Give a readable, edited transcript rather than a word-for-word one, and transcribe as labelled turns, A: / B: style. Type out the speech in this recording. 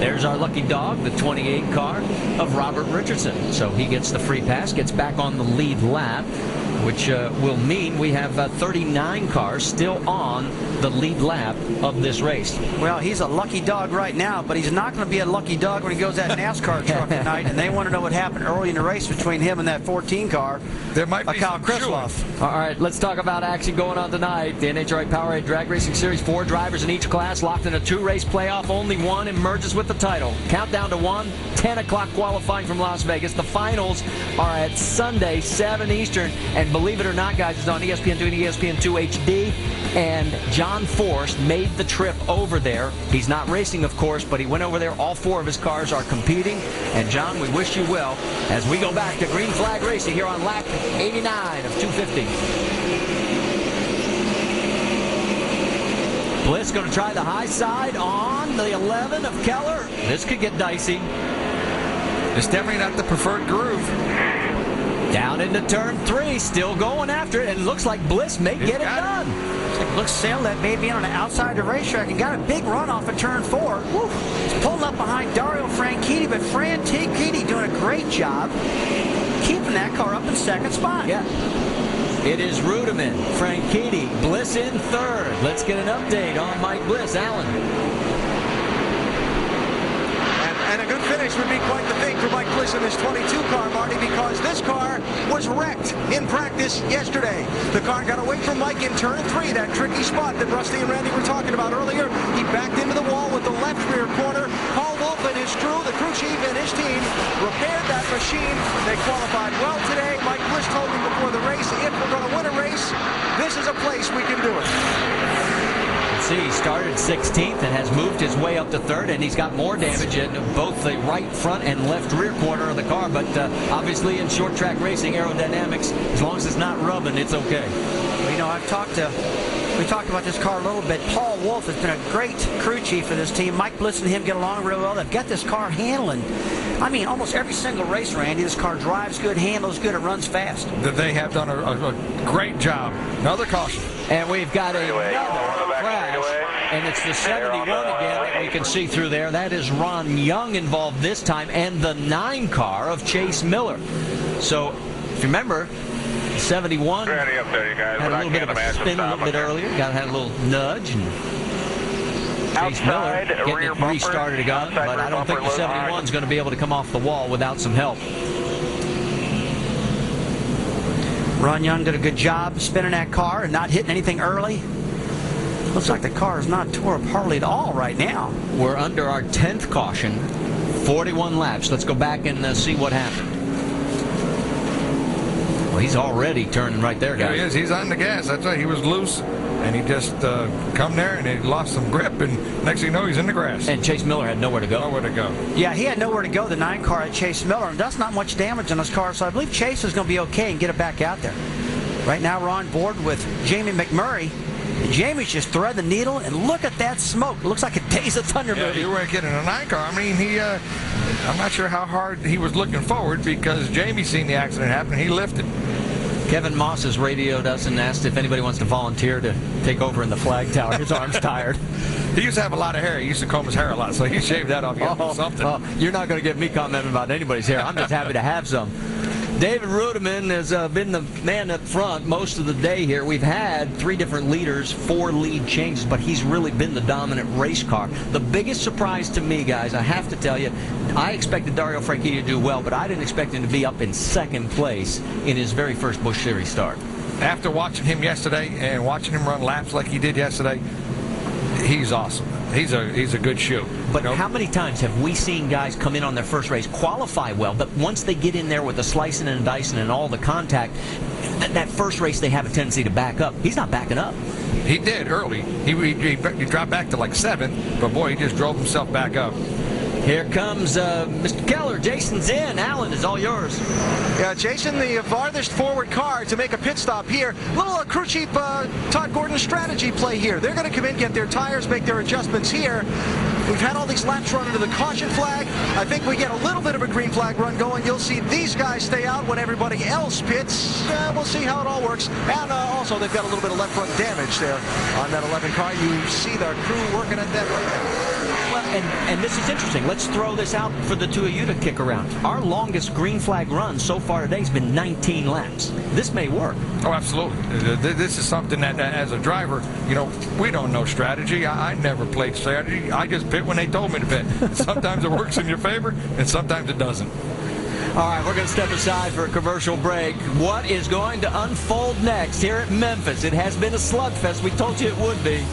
A: There's our lucky dog, the 28 car of Robert Richardson. So he gets the free pass, gets back on the lead lap, which will mean we have 39 cars still on the lead lap of this race.
B: Well, he's a lucky dog right now, but he's not going to be a lucky dog when he goes that NASCAR truck tonight, and they want to know what happened early in the race between him and that 14 car.
C: There might be
B: Kyle Krisloff.
A: All right, let's talk about action going on tonight. The NHRA Powerade Drag Racing Series, 4 drivers in each class, locked in a 2-race playoff. Only one emerges with the title. Countdown to 1, 10 o'clock qualifying from Las Vegas. The finals are at Sunday, 7 Eastern, and believe it or not, guys, it's on ESPN2 and ESPN2 HD, and John Force made the trip over there. He's not racing, of course, but he went over there. All 4 of his cars are competing, and John, we wish you well as we go back to green flag racing here on lap 89 of 250. Bliss going to try the high side on the 11 of Keller. This could get dicey.
C: It's definitely not the preferred groove.
A: Down into turn 3, still going after it, and it looks like Bliss may get it done.
B: Looks sailed that baby on the outside of the racetrack and got a big run off of turn 4. Woo. He's pulling up behind Dario Franchitti, but Franchitti doing a great job keeping that car up in second spot.
A: Yeah. It is Reutimann, Franchitti, Bliss in third. Let's get an update on Mike Bliss. Alan.
D: And a good finish would be quite the thing for Mike Bliss in this 22 car, Marty, because this car was wrecked in practice yesterday. The car got away from Mike in turn 3, that tricky spot that Rusty and Randy were talking about earlier. He backed into the wall with the left rear corner. Paul Wolf and his crew, the crew chief and his team, repaired that machine. They qualified well today. Mike Bliss told me before the race, if we're going to win a race, this is a place we can do it.
A: See, he started 16th and has moved his way up to 3rd, and he's got more damage in both the right front and left rear corner of the car. But obviously in short track racing, aerodynamics, as long as it's not rubbing, it's okay.
B: Well, you know, we talked about this car a little bit. Paul Wolf has been a great crew chief for this team. Mike Bliss and him get along real well. They've got this car handling. I mean, almost every single race, Randy, this car drives good, handles good, it runs fast.
C: They have done a great job. Another caution.
A: And we've got another crash, and it's the 71 again that we can see through there. That is Ron Young involved this time, and the 9 car of Chase Miller. So, if you remember, 71 had a little bit of a spin a little bit earlier. Had a little nudge, and Chase Miller getting it restarted again. But I don't think the 71 is going to be able to come off the wall without some help.
B: Ron Young did a good job spinning that car and not hitting anything early. Looks like the car is not tore up hardly at all right now.
A: We're under our 10th caution, 41 laps. Let's go back and see what happened. Well, he's already turning right there, guys.
C: Yeah, he is. He's on the gas. That's right. He was loose, and he just come there, and he lost some grip, and next thing you know, he's in the grass.
A: And Chase Miller had nowhere to go.
C: Nowhere to go.
B: Yeah, he had nowhere to go, the 9 car at Chase Miller, and that's not much damage on his car, so I believe Chase is going to be okay and get it back out there. Right now, we're on board with Jamie McMurray. Jamie's just threading the needle, and look at that smoke. It looks like a Days of Thunder movie.
C: You weren't getting a 9 car. I mean, I'm not sure how hard he was looking forward because Jamie seen the accident happen. He lifted.
A: Kevin Moss has radioed us and asked if anybody wants to volunteer to take over in the flag tower. His arm's tired.
C: He used to have a lot of hair. He used to comb his hair a lot, so he shaved that off. Something.
A: You're not going to get me commenting about anybody's hair. I'm just happy to have some. David Reutimann has been the man up front most of the day here. We've had 3 different leaders, 4 lead changes, but he's really been the dominant race car. The biggest surprise to me, guys, I have to tell you, I expected Dario Franchitti to do well, but I didn't expect him to be up in 2nd place in his very first Busch Series start.
C: After watching him yesterday and watching him run laps like he did yesterday, he's awesome. He's a good shoe.
A: But how many times have we seen guys come in on their first race, qualify well, but once they get in there with the slicing and dicing and all the contact, that first race they have a tendency to back up. He's not backing up.
C: He did early. He dropped back to like 7, but boy, he just drove himself back up.
A: Here comes Mr. Keller. Jason's in. Alan, is all yours.
D: Yeah, Jason, the farthest forward car to make a pit stop here. Little crew chief Todd Gordon strategy play here. They're going to come in, get their tires, make their adjustments here. We've had all these laps run into the caution flag. I think we get a little bit of a green flag run going. You'll see these guys stay out when everybody else pits. We'll see how it all works. And also, they've got a little bit of left front damage there on that 11 car. You see the crew working at that right now.
A: And this is interesting. Let's throw this out for the two of you to kick around. Our longest green flag run so far today has been 19 laps. This may work.
C: Oh, absolutely. This is something that, as a driver, we don't know strategy. I never played strategy. I just pit when they told me to pit. Sometimes it works in your favor, and sometimes it doesn't.
A: All right, we're going to step aside for a commercial break. What is going to unfold next here at Memphis? It has been a slugfest. We told you it would be.